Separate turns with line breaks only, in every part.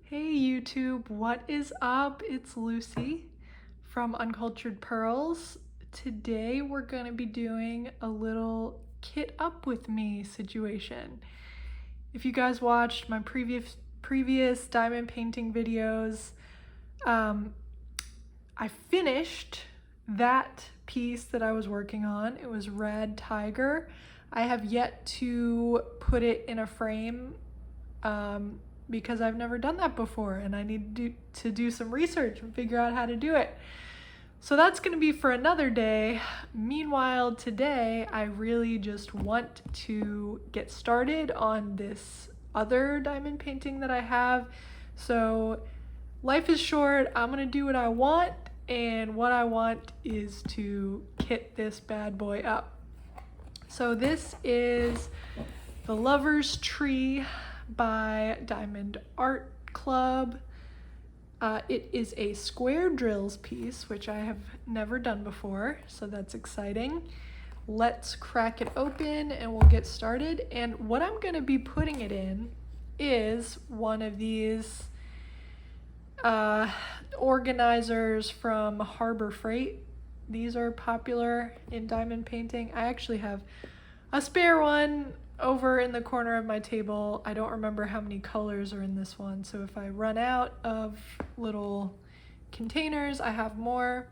Hey YouTube, what is up? It's Lucy from Uncultured Pearls. Today we're going to be doing a little kit up with me situation. If you guys watched my previous diamond painting videos, I finished that piece that I was working on. It was Red Tiger. I have yet to put it in a frame because I've never done that before and I need to do some research and figure out how to do it. So that's going to be for another day. Meanwhile, today I really just want to get started on this other diamond painting that I have. So life is short. I'm going to do what I want, and what I want is to kit this bad boy up. So this is the Lover's Tree by Diamond Art Club. It is a square drills piece, which I have never done before, so that's exciting. Let's crack it open and we'll get started. And what I'm going to be putting it in is one of these organizers from Harbor Freight. These are popular in diamond painting. I actually have a spare one over in the corner of my table. I don't remember how many colors are in this one, so if I run out of little containers, I have more.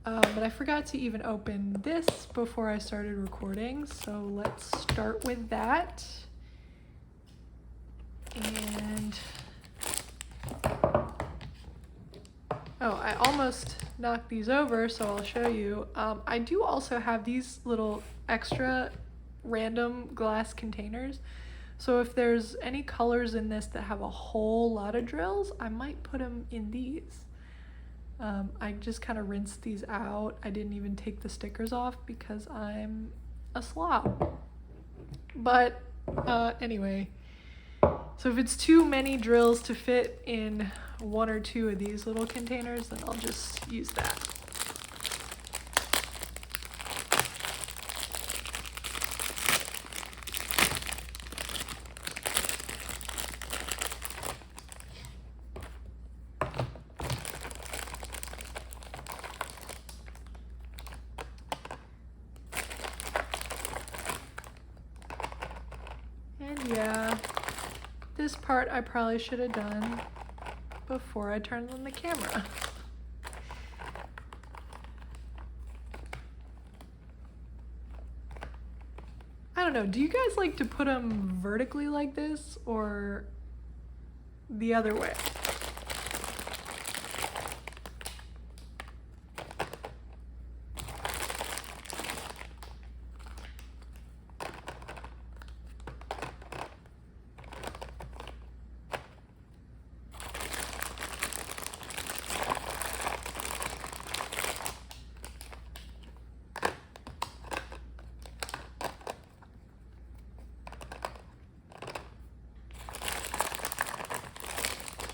But I forgot to even open this before I started recording, so let's start with that. And oh, I almost knocked these over, so I'll show you. I do also have these little extra random glass containers. So if there's any colors in this that have a whole lot of drills, I might put them in these. I just kind of rinsed these out. I didn't even take the stickers off because I'm a slob. But anyway, so if it's too many drills to fit in one or two of these little containers, then I'll just use that. And yeah, this part I probably should have done before I turned on the camera. I don't know, do you guys like to put them vertically like this or the other way?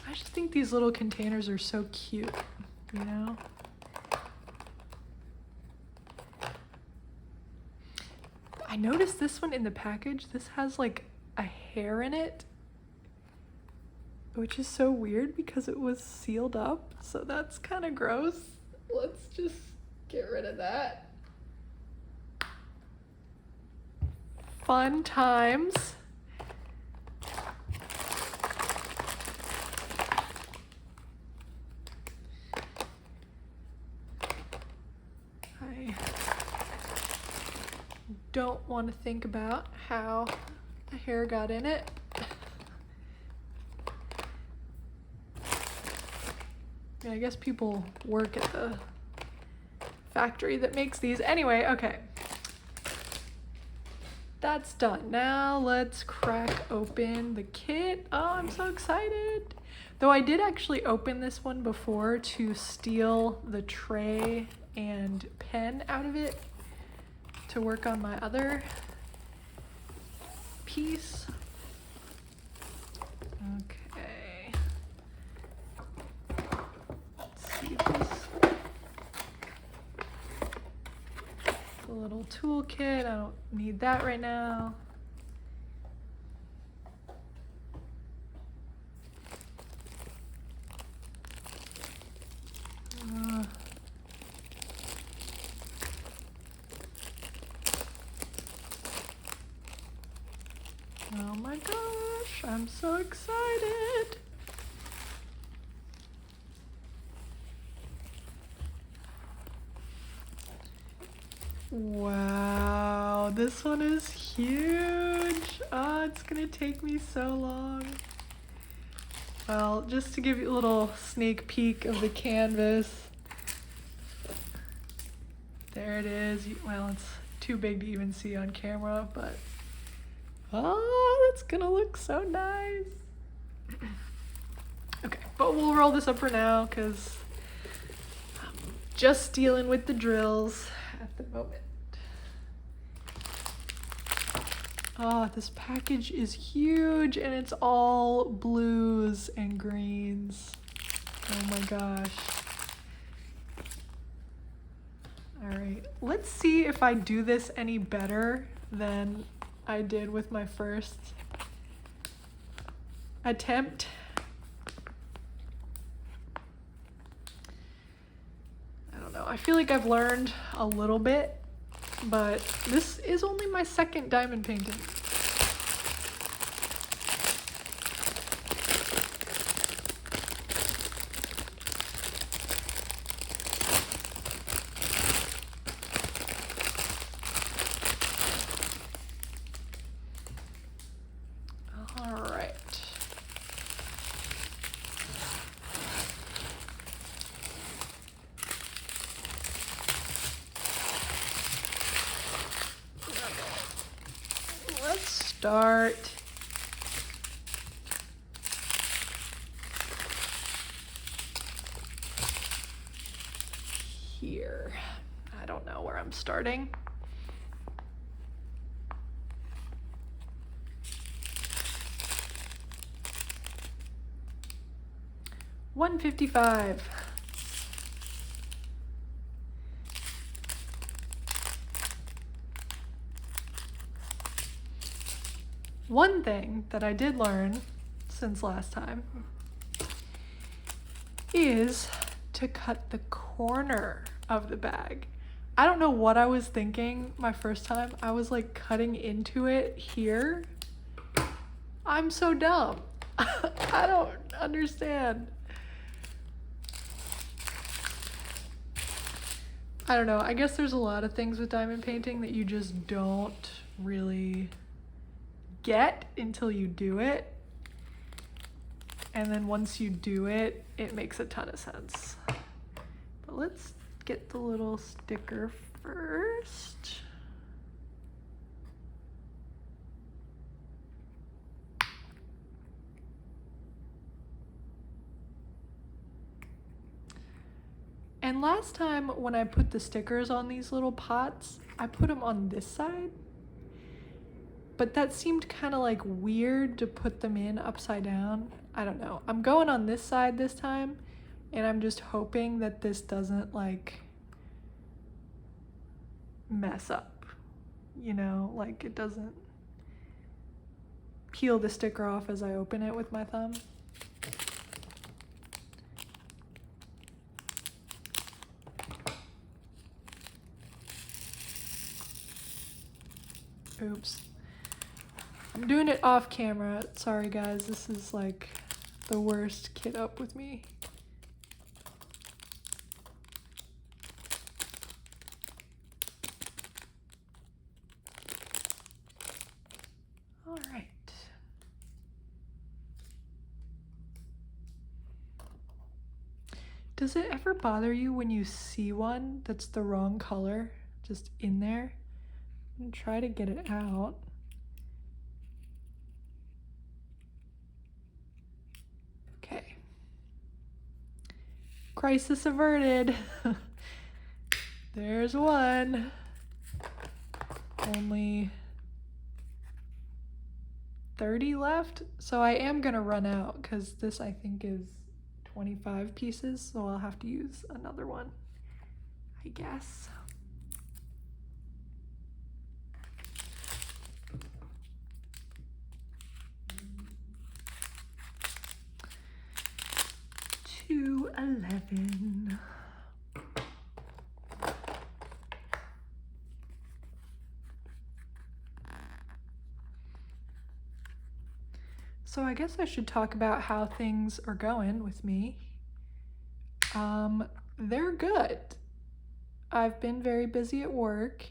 I just think these little containers are so cute, you know? I noticed this one in the package, this has like a hair in it, which is so weird because it was sealed up, so that's kind of gross. Let's just get rid of that. Fun times. I don't want to think about how the hair got in it. Yeah, I guess people work at the factory that makes these. Anyway, okay. That's done. Now let's crack open the kit. Oh, I'm so excited. Though I did actually open this one before to steal the tray and pen out of it to work on my other piece. Okay. Let's see this. A little toolkit. I don't need that right now. my gosh, I'm so excited. Wow, this one is huge. Oh, it's gonna take me so long. Well, just to give you a little sneak peek of the canvas. There it is. Well, it's too big to even see on camera, but oh, that's gonna look so nice. Okay, but we'll roll this up for now because I'm just dealing with the drills at the moment. Oh, this package is huge and it's all blues and greens. Oh my gosh. All right, let's see if I do this any better than I did with my first attempt. I don't know, I feel like I've learned a little bit, but this is only my second diamond painting. All right. Let's start here. I don't know where I'm starting. $155. One thing that I did learn since last time is to cut the corner of the bag. I don't know what I was thinking my first time. I was like cutting into it here. I'm so dumb. I don't understand. I don't know. I guess there's a lot of things with diamond painting that you just don't really get until you do it. And then once you do it, it makes a ton of sense. But let's get the little sticker first. And last time when I put the stickers on these little pots, I put them on this side. But that seemed kind of like weird to put them in upside down. I don't know. I'm going on this side this time, and I'm just hoping that this doesn't like mess up, you know, like it doesn't peel the sticker off as I open it with my thumb. Oops. I'm doing it off camera. Sorry guys, this is like the worst kit up with me. All right. Does it ever bother you when you see one that's the wrong color just in there? I'm gonna try to get it out. Okay. Crisis averted. There's one. Only 30 left. So I am gonna run out because this I think is 25 pieces, so I'll have to use another one, I guess. $2.11. So I guess I should talk about how things are going with me. They're good. I've been very busy at work,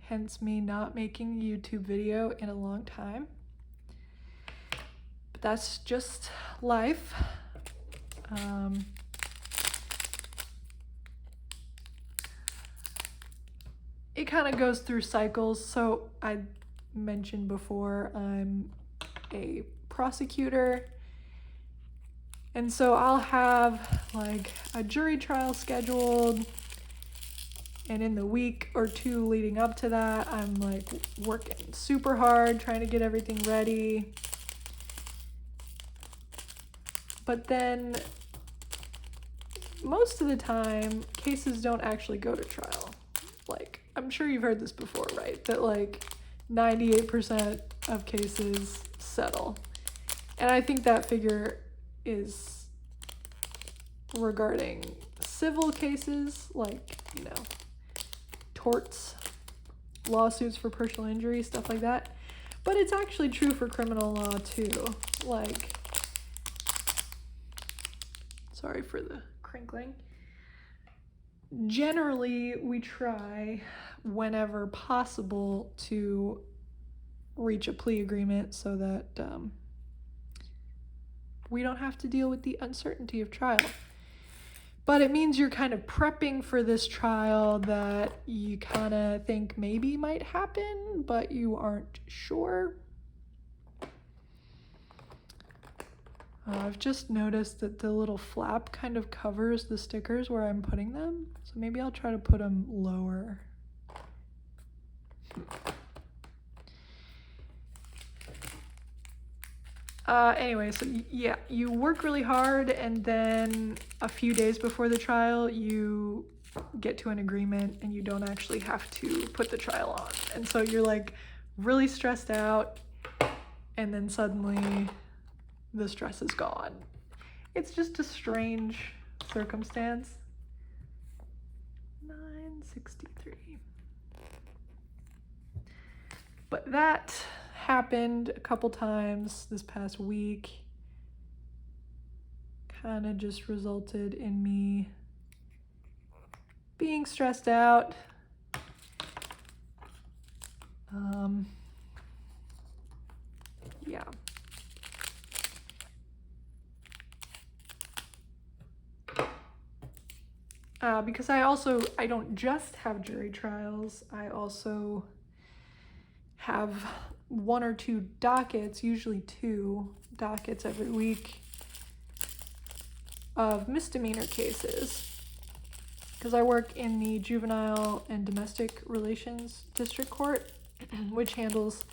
hence me not making a YouTube video in a long time. But that's just life. It kind of goes through cycles. So I mentioned before, I'm a prosecutor. And so I'll have like a jury trial scheduled, and in the week or two leading up to that, I'm like working super hard trying to get everything ready. But then most of the time, cases don't actually go to trial. Like, I'm sure you've heard this before, right? That like 98% of cases settle. And I think that figure is regarding civil cases, like, you know, torts, lawsuits for personal injury, stuff like that. But it's actually true for criminal law too. Like, sorry for the crinkling. Generally, we try whenever possible to reach a plea agreement so that we don't have to deal with the uncertainty of trial. But it means you're kind of prepping for this trial that you kind of think maybe might happen, but you aren't sure. I've just noticed that the little flap kind of covers the stickers where I'm putting them. So maybe I'll try to put them lower. Anyway, so yeah, you work really hard, and then a few days before the trial, you get to an agreement and you don't actually have to put the trial on. And so you're like really stressed out, and then suddenly the stress is gone. It's just a strange circumstance. 963. But that happened a couple times this past week. Kind of just resulted in me being stressed out. Yeah. Because I don't just have jury trials, I also have one or two dockets, usually 2 dockets every week, of misdemeanor cases. Because I work in the Juvenile and Domestic Relations District Court, which handles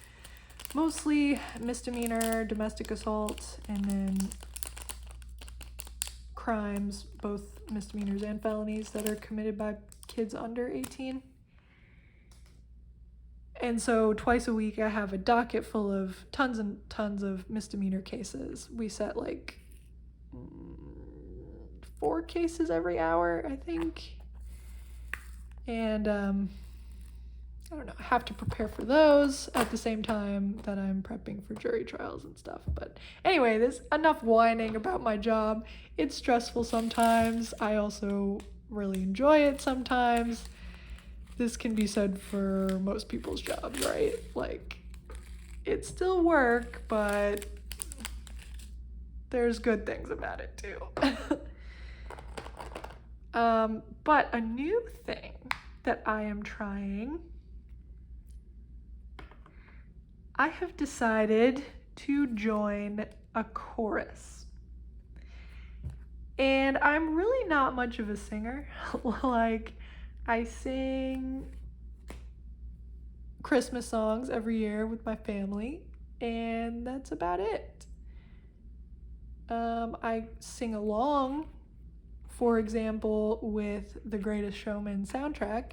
mostly misdemeanor, domestic assault, and then crimes, both misdemeanors and felonies, that are committed by kids under 18. And so twice a week I have a docket full of tons and tons of misdemeanor cases. We set like 4 cases every hour, I think. And I don't know, I have to prepare for those at the same time that I'm prepping for jury trials and stuff. But anyway, there's enough whining about my job. It's stressful sometimes. I also really enjoy it sometimes. This can be said for most people's jobs, right? Like, it's still work, but there's good things about it too. But a new thing that I am trying, I have decided to join a chorus. And I'm really not much of a singer. Like, I sing Christmas songs every year with my family, and that's about it. I sing along, for example, with the Greatest Showman soundtrack.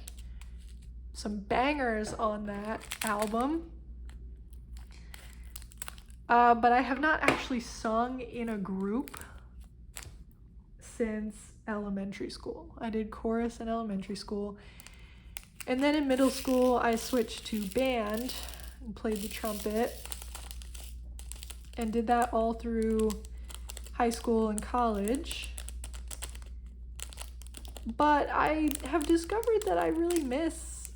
Some bangers on that album. But I have not actually sung in a group since elementary school. I did chorus in elementary school. And then in middle school, I switched to band and played the trumpet. and did that all through high school and college. But I have discovered that I really miss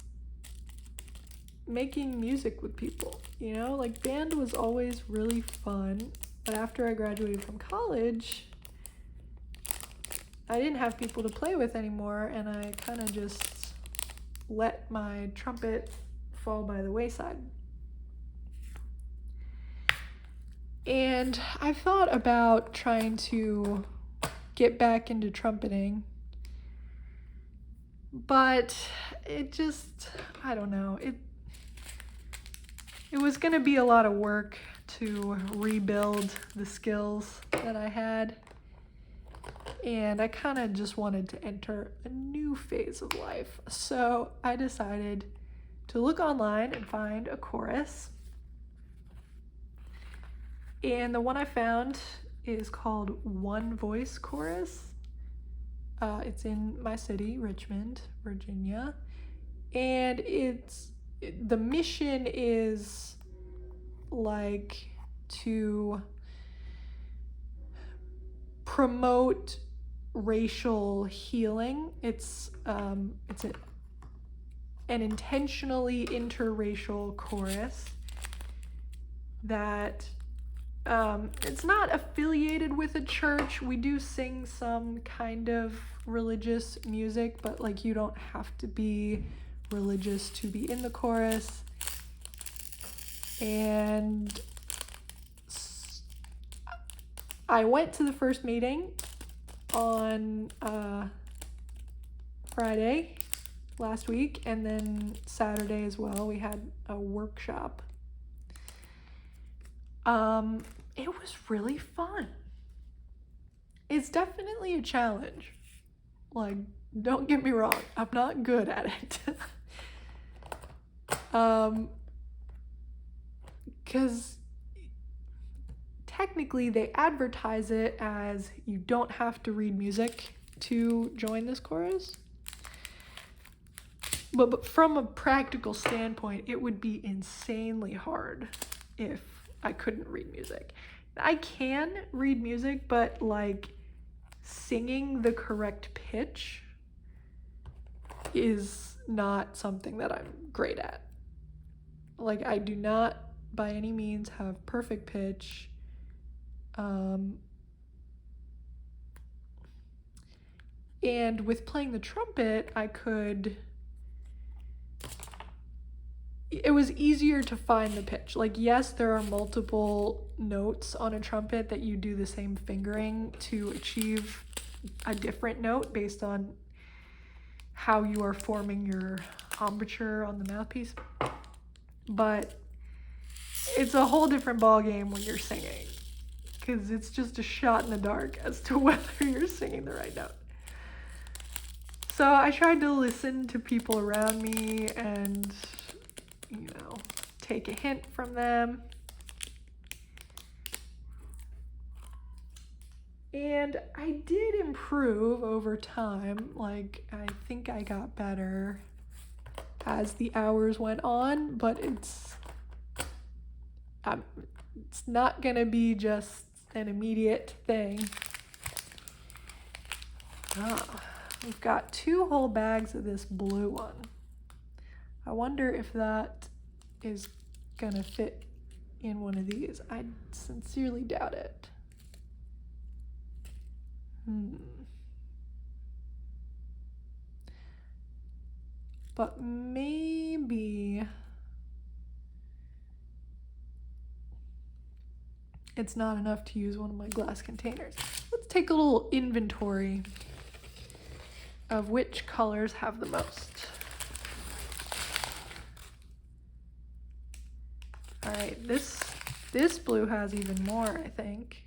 making music with people, you know? Like, band was always really fun, but after I graduated from college, I didn't have people to play with anymore, and I kind of just let my trumpet fall by the wayside. And I thought about trying to get back into trumpeting, but it just, I don't know, it was gonna be a lot of work to rebuild the skills that I had, and I kind of just wanted to enter a new phase of life. So I decided to look online and find a chorus. And the one I found is called One Voice Chorus. It's in my city, Richmond, Virginia. And the mission is like to promote racial healing. It's an intentionally interracial chorus that it's not affiliated with a church. We do sing some kind of religious music, but like, you don't have to be religious to be in the chorus. And I went to the first meeting on Friday last week, and then Saturday as well. We had a workshop. It was really fun. It's definitely a challenge. Like, don't get me wrong, I'm not good at it. Because technically they advertise it as you don't have to read music to join this chorus. But from a practical standpoint, it would be insanely hard if I couldn't read music. I can read music, but like, singing the correct pitch is not something that I'm great at. Like, I do not by any means have perfect pitch. And with playing the trumpet, it was easier to find the pitch. Like, yes, there are multiple notes on a trumpet that you do the same fingering to achieve a different note based on how you are forming your embouchure on the mouthpiece. But it's a whole different ballgame when you're singing, because it's just a shot in the dark as to whether you're singing the right note. So I tried to listen to people around me and, you know, take a hint from them. And I did improve over time. Like, I think I got better as the hours went on, but it's not gonna be just an immediate thing. We've got 2 whole bags of this blue one. I wonder if that is gonna fit in one of these. I sincerely doubt it. But maybe it's not enough to use one of my glass containers. Let's take a little inventory of which colors have the most. All right, this blue has even more, I think.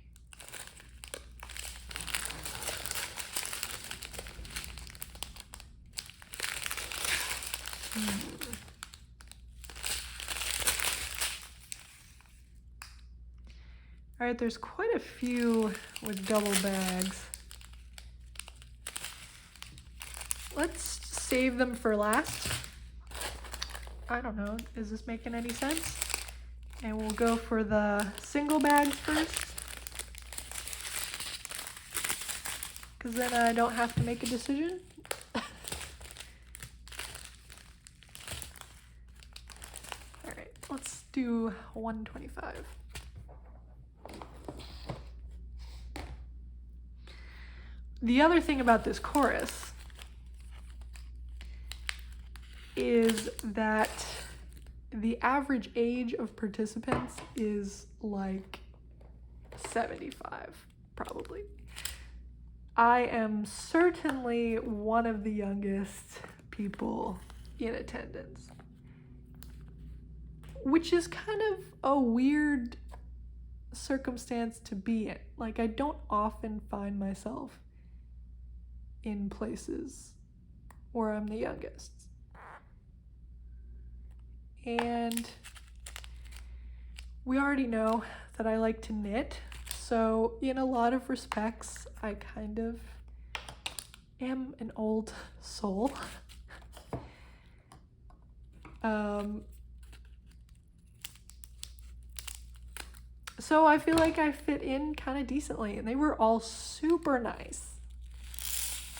All right, there's quite a few with double bags. Let's save them for last. I don't know, is this making any sense? And we'll go for the single bags first, because then I don't have to make a decision. All right, let's do 125. The other thing about this chorus is that the average age of participants is like 75, probably. I am certainly one of the youngest people in attendance, which is kind of a weird circumstance to be in. Like, I don't often find myself in places where I'm the youngest. And we already know that I like to knit, so in a lot of respects, I kind of am an old soul. So I feel like I fit in kind of decently, and they were all super nice.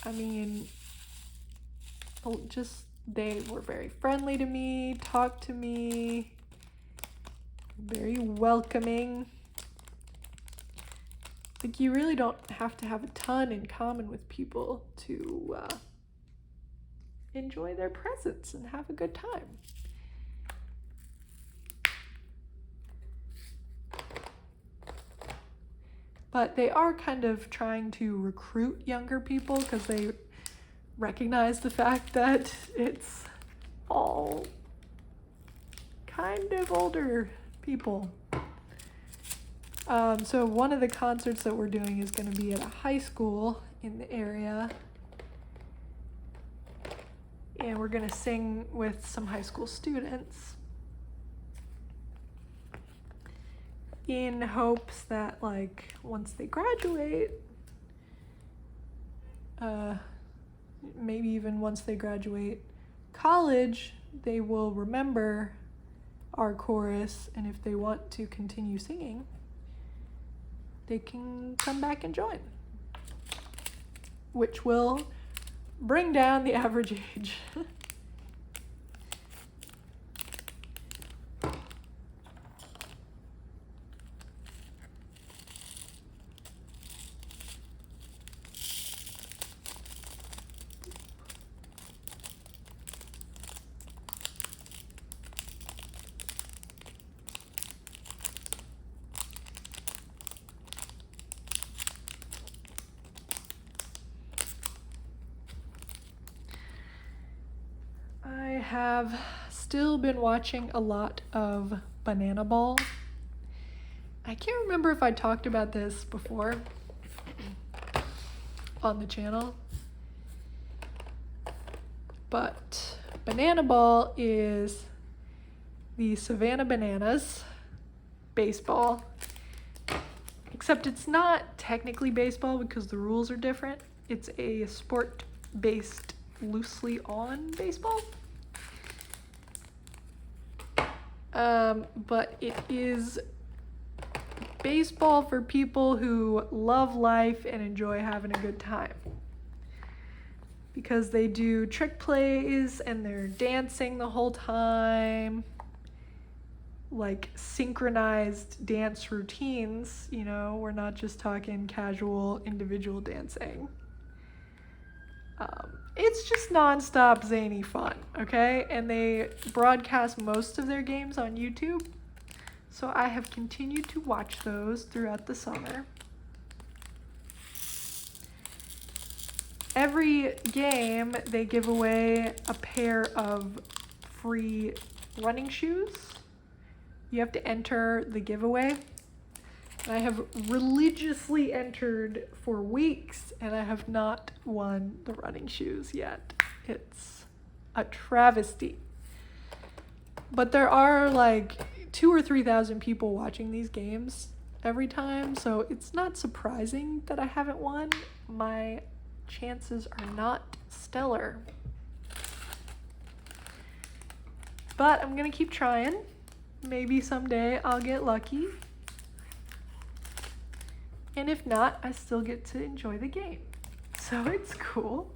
I mean, they were very friendly to me, talked to me, very welcoming. Like, you really don't have to have a ton in common with people to enjoy their presence and have a good time. But they are kind of trying to recruit younger people because they recognize the fact that it's all kind of older people. So one of the concerts that we're doing is going to be at a high school in the area. And we're going to sing with some high school students in hopes that, like, once they graduate, maybe even once they graduate college, they will remember our chorus, and if they want to continue singing, they can come back and join, which will bring down the average age. I have still been watching a lot of Banana Ball. I can't remember if I talked about this before on the channel, but Banana Ball is the Savannah Bananas baseball, except it's not technically baseball because the rules are different. It's a sport based loosely on baseball. But it is baseball for people who love life and enjoy having a good time. Because they do trick plays and they're dancing the whole time. Like synchronized dance routines, you know, we're not just talking casual individual dancing. It's just nonstop zany fun, okay? And they broadcast most of their games on YouTube. So I have continued to watch those throughout the summer. Every game, they give away a pair of free running shoes. You have to enter the giveaway. I have religiously entered for weeks, and I have not won the running shoes yet. It's a travesty. But there are like 2,000 or 3,000 people watching these games every time, so it's not surprising that I haven't won. My chances are not stellar. But I'm gonna keep trying. maybe someday I'll get lucky. And if not, I still get to enjoy the game. So it's cool.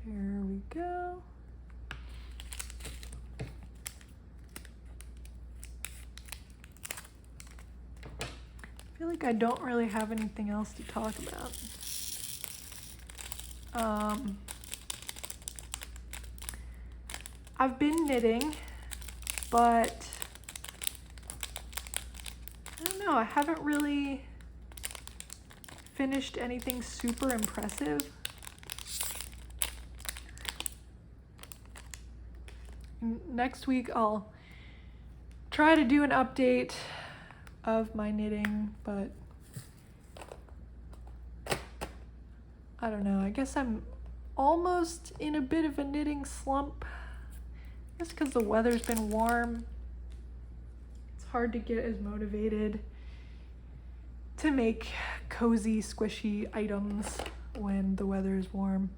There we go. I feel like I don't really have anything else to talk about. I've been knitting, but I don't know, I haven't really finished anything super impressive. Next week I'll try to do an update of my knitting, but I don't know, I guess I'm almost in a bit of a knitting slump. Just because the weather's been warm. It's hard to get as motivated to make cozy, squishy items when the weather is warm.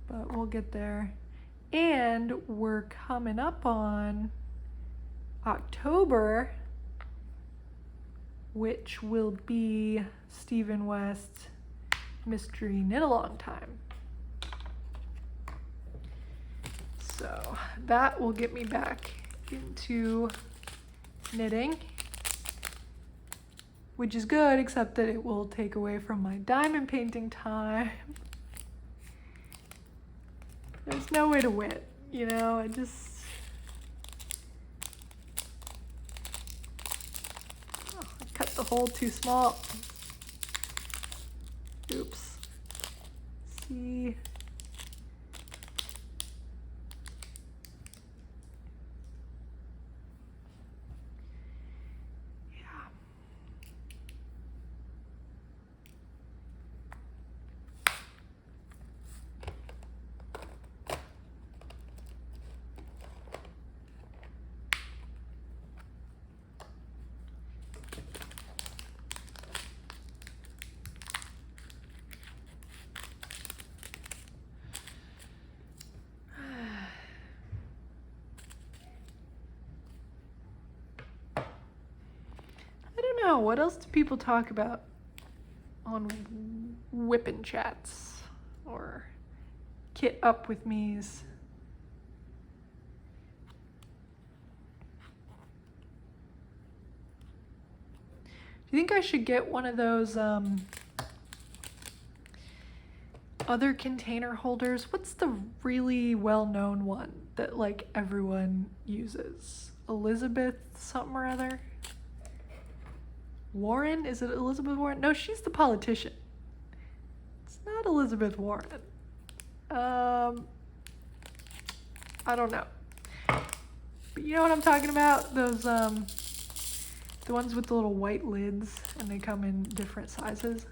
But we'll get there. And we're coming up on October, which will be Stephen West Mystery Knit Along time. So that will get me back into knitting, which is good, except that it will take away from my diamond painting time. There's no way to win, you know, I cut the hole too small. Oops. See. Yeah. What else do people talk about on Whippin' Chats or Kit Up With Me's? Do you think I should get one of those other container holders? What's the really well-known one that like everyone uses? Elizabeth something or other? Warren? Is it Elizabeth Warren? No, she's the politician. It's not Elizabeth Warren. I don't know. But you know what I'm talking about? Those, the ones with the little white lids and they come in different sizes.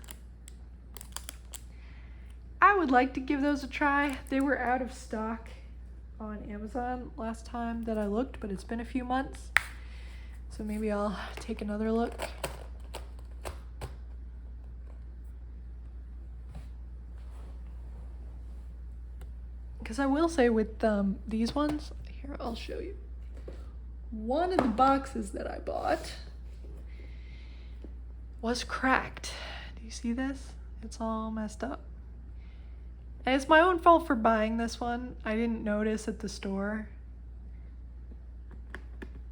I would like to give those a try. They were out of stock on Amazon last time that I looked, but it's been a few months. So maybe I'll take another look. Because I will say with these ones, here I'll show you. One of the boxes that I bought was cracked. Do you see this? It's all messed up. And it's my own fault for buying this one. I didn't notice at the store.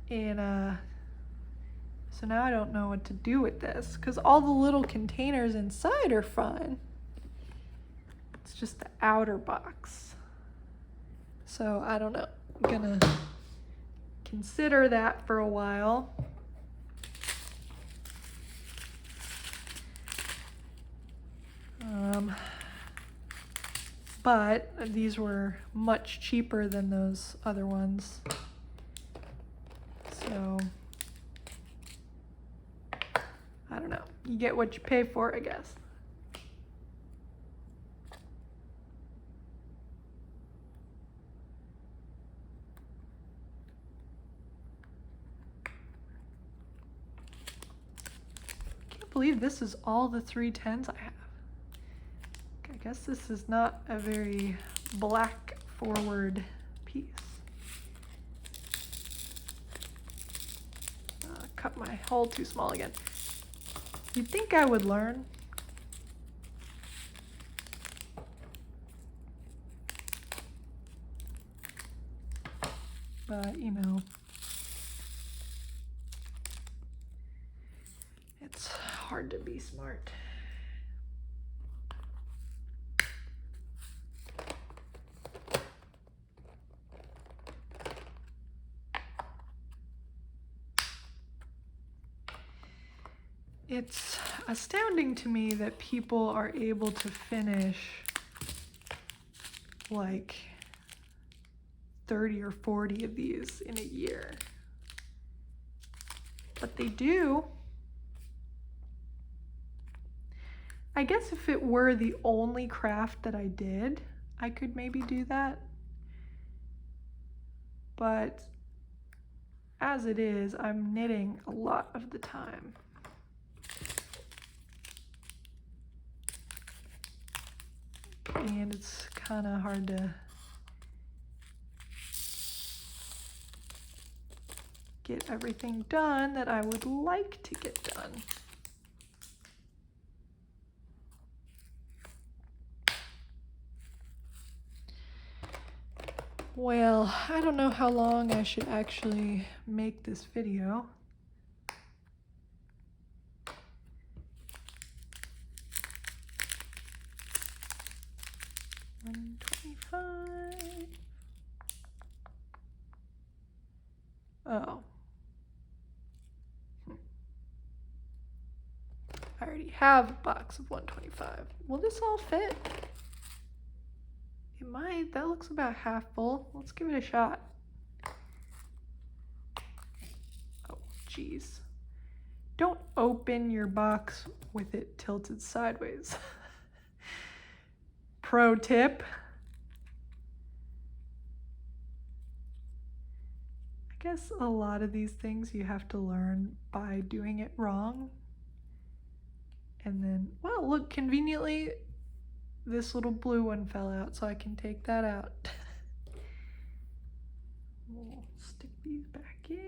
And so now I don't know what to do with this because all the little containers inside are fine. It's just the outer box. So I don't know, I'm gonna consider that for a while. But these were much cheaper than those other ones. So I don't know, you get what you pay for, I guess. believe this is all the 310s I have. I guess this is not a very black forward piece. Cut my hole too small again. You'd think I would learn. But, you know, it's hard to be smart. It's astounding to me that people are able to finish like 30 or 40 of these in a year. But they do. I guess if it were the only craft that I did, I could maybe do that. But as it is, I'm knitting a lot of the time. And it's kind of hard to get everything done that I would like to get done. Well, I don't know how long I should actually make this video. $125. Oh. I already have a box of 125. Will this all fit? It might. That looks about half full. Let's give it a shot. Oh, geez. Don't open your box with it tilted sideways. Pro tip. I guess a lot of these things you have to learn by doing it wrong. And then, well, look, conveniently, this little blue one fell out, so I can take that out. We'll stick these back in.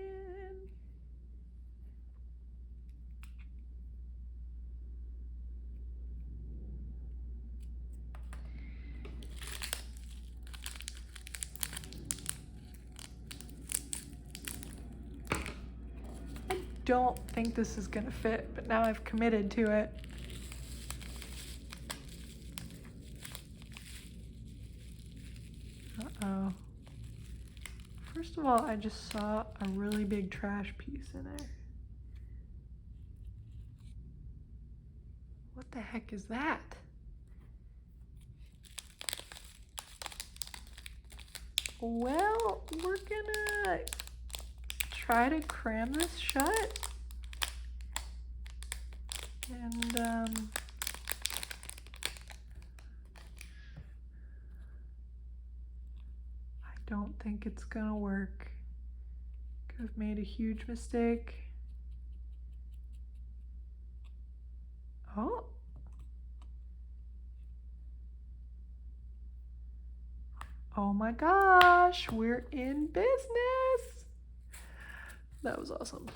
I don't think this is gonna fit, but now I've committed to it. Uh-oh. First of all, I just saw a really big trash piece in there. What the heck is that? Well, we're gonna try to cram this shut. And, I don't think it's gonna work. I've made a huge mistake. Oh. Oh my gosh, we're in business. That was awesome.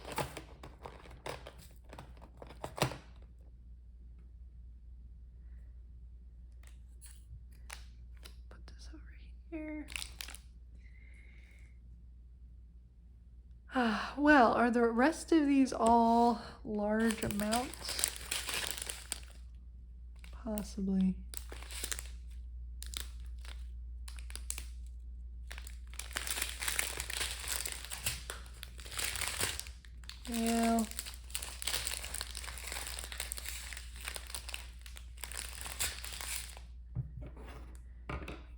Put this over here. Well, are the rest of these all large amounts? Possibly. Yeah.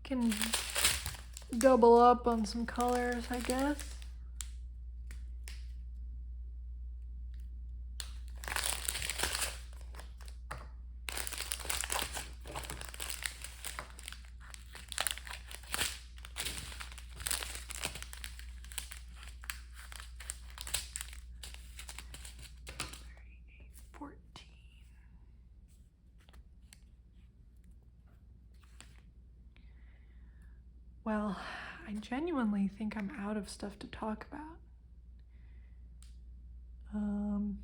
Can double up on some colors, I guess. Well, I genuinely think I'm out of stuff to talk about. Am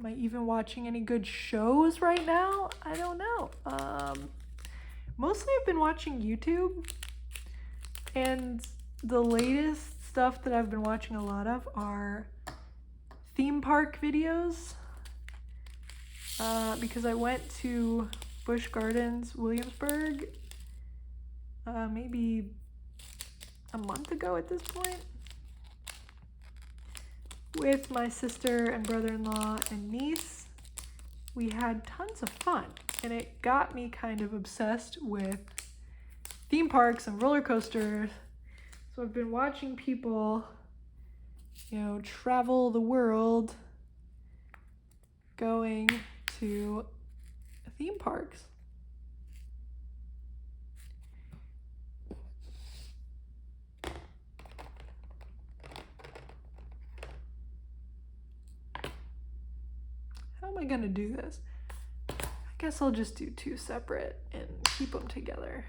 I even watching any good shows right now? I don't know. Mostly I've been watching YouTube, and the latest stuff that I've been watching a lot of are theme park videos, because I went to Busch Gardens, Williamsburg, maybe a month ago at this point, with my sister and brother-in-law and niece. We had tons of fun, and it got me kind of obsessed with theme parks and roller coasters. So I've been watching people, travel the world going to theme parks. How am I gonna do this? I guess I'll just do two separate and keep them together.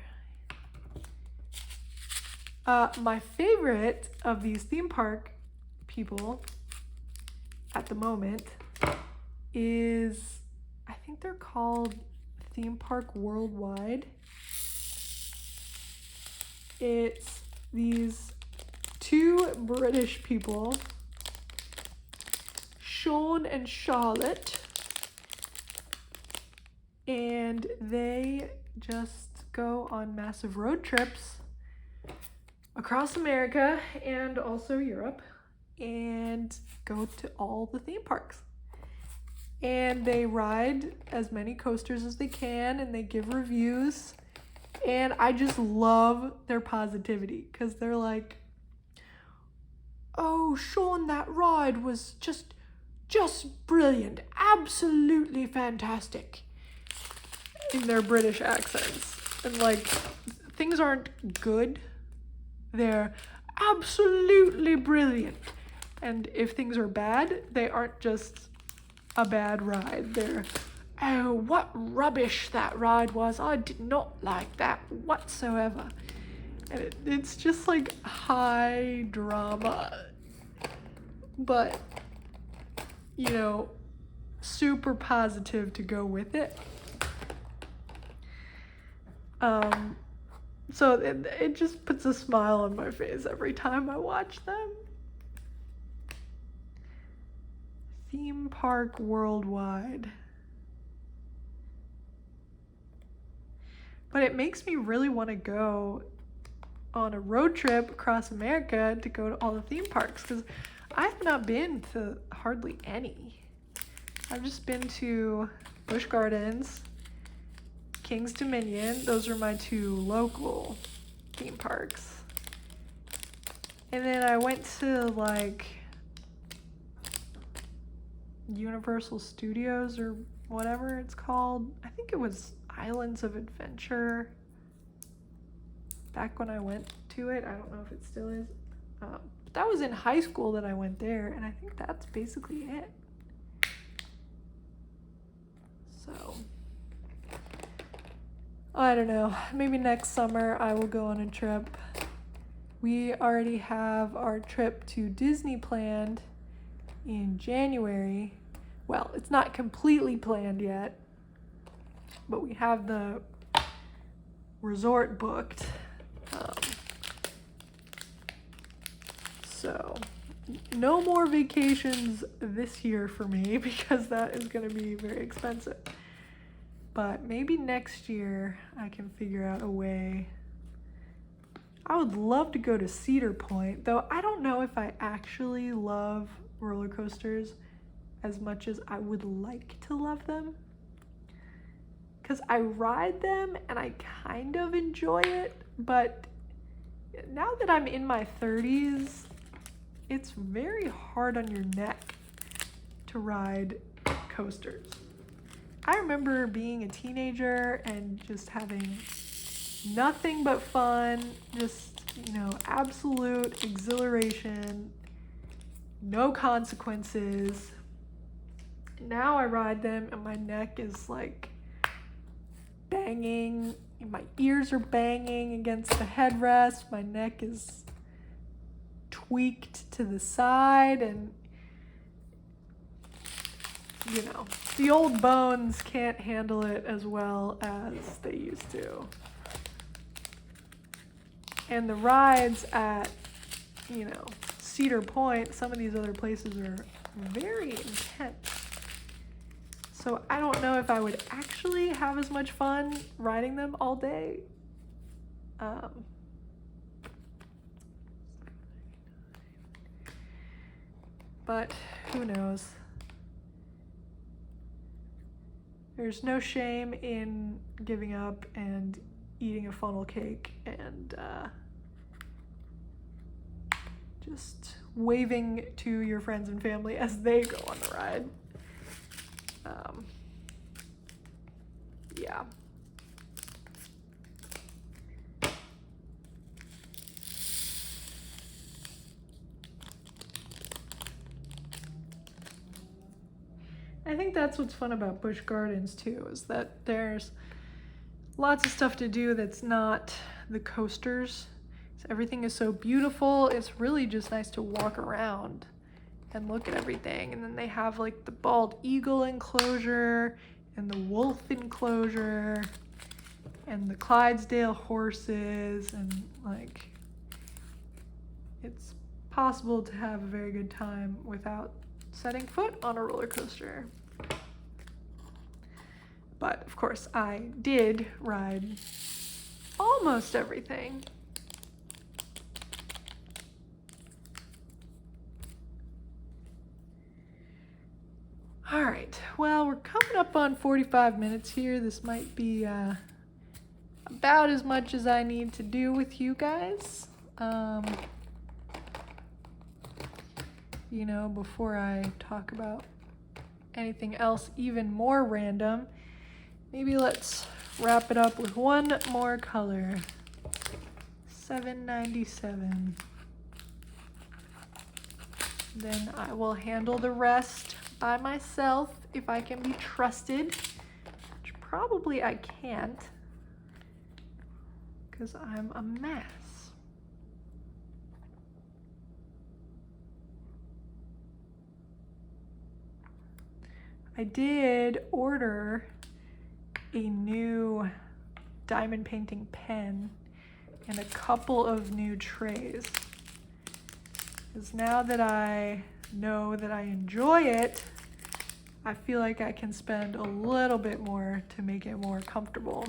My favorite of these theme park people at the moment is, I think they're called Theme Park Worldwide. It's these two British people, Sean and Charlotte, and they just go on massive road trips across America and also Europe and go to all the theme parks. And they ride as many coasters as they can, and they give reviews. And I just love their positivity, because they're like, "Oh, Sean, that ride was just brilliant, absolutely fantastic," in their British accents. And like, things aren't good, they're absolutely brilliant. And if things are bad, they aren't just a bad ride, they're, "Oh, what rubbish that ride was, I did not like that whatsoever." And it's just like high drama, but super positive to go with it. So it just puts a smile on my face every time I watch them. Theme Park Worldwide. But it makes me really want to go on a road trip across America to go to all the theme parks, because I have not been to hardly any. I've just been to Busch Gardens, King's Dominion. Those are my two local theme parks. And then I went to like Universal Studios or whatever it's called. I think it was Islands of Adventure back when I went to it. I don't know if it still is. But that was in high school that I went there, and I think that's basically it. So I don't know, maybe next summer I will go on a trip. We already have our trip to Disney planned in January. Well, it's not completely planned yet, but we have the resort booked. So no more vacations this year for me, because that is going to be very expensive. But maybe next year I can figure out a way. I would love to go to Cedar Point, though I don't know if I actually love roller coasters as much as I would like to love them. Because I ride them and I kind of enjoy it, but now that I'm in my 30s, it's very hard on your neck to ride coasters. I remember being a teenager and just having nothing but fun, just, absolute exhilaration, no consequences. Now I ride them and my neck is like banging, my ears are banging against the headrest, my neck is tweaked to the side, and you know, the old bones can't handle it as well as they used to. And the rides at, you know, Cedar Point, some of these other places are very intense. So I don't know if I would actually have as much fun riding them all day. But who knows? There's no shame in giving up and eating a funnel cake and just waving to your friends and family as they go on the ride. Yeah. I think that's what's fun about Busch Gardens too, is that there's lots of stuff to do that's not the coasters. So everything is so beautiful. It's really just nice to walk around and look at everything. And then they have like the bald eagle enclosure and the wolf enclosure and the Clydesdale horses, and like it's possible to have a very good time without setting foot on a roller coaster. But of course I did ride almost everything. All right, well, we're coming up on 45 minutes here. This might be about as much as I need to do with you guys. You know, before I talk about anything else even more random, maybe let's wrap it up with one more color. 797. Then I will handle the rest by myself if I can be trusted, which probably I can't because I'm a mess. I did order a new diamond painting pen and a couple of new trays. Because now that I know that I enjoy it, I feel like I can spend a little bit more to make it more comfortable.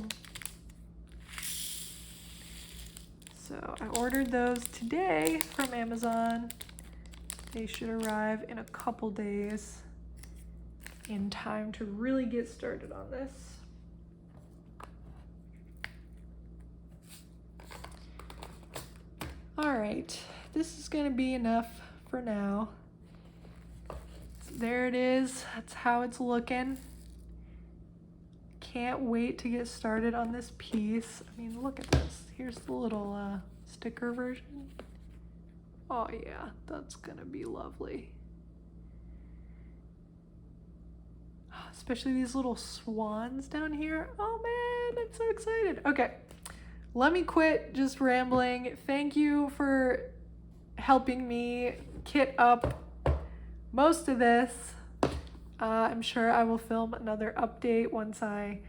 So I ordered those today from Amazon. They should arrive in a couple days in time to really get started on this. All right, this is gonna be enough for now. So there it is, that's how it's looking. Can't wait to get started on this piece. I mean, look at this. Here's the little sticker version. Oh yeah, that's gonna be lovely. Especially these little swans down here. Oh man, I'm so excited. Okay, let me quit just rambling. Thank you for helping me kit up most of this. I'm sure I will film another update once I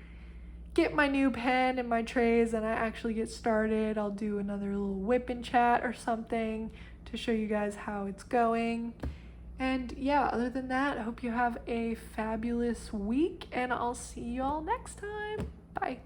get my new pen and my trays and I actually get started. I'll do another little whip and chat or something to show you guys how it's going. And yeah, other than that, I hope you have a fabulous week and I'll see you all next time. Bye.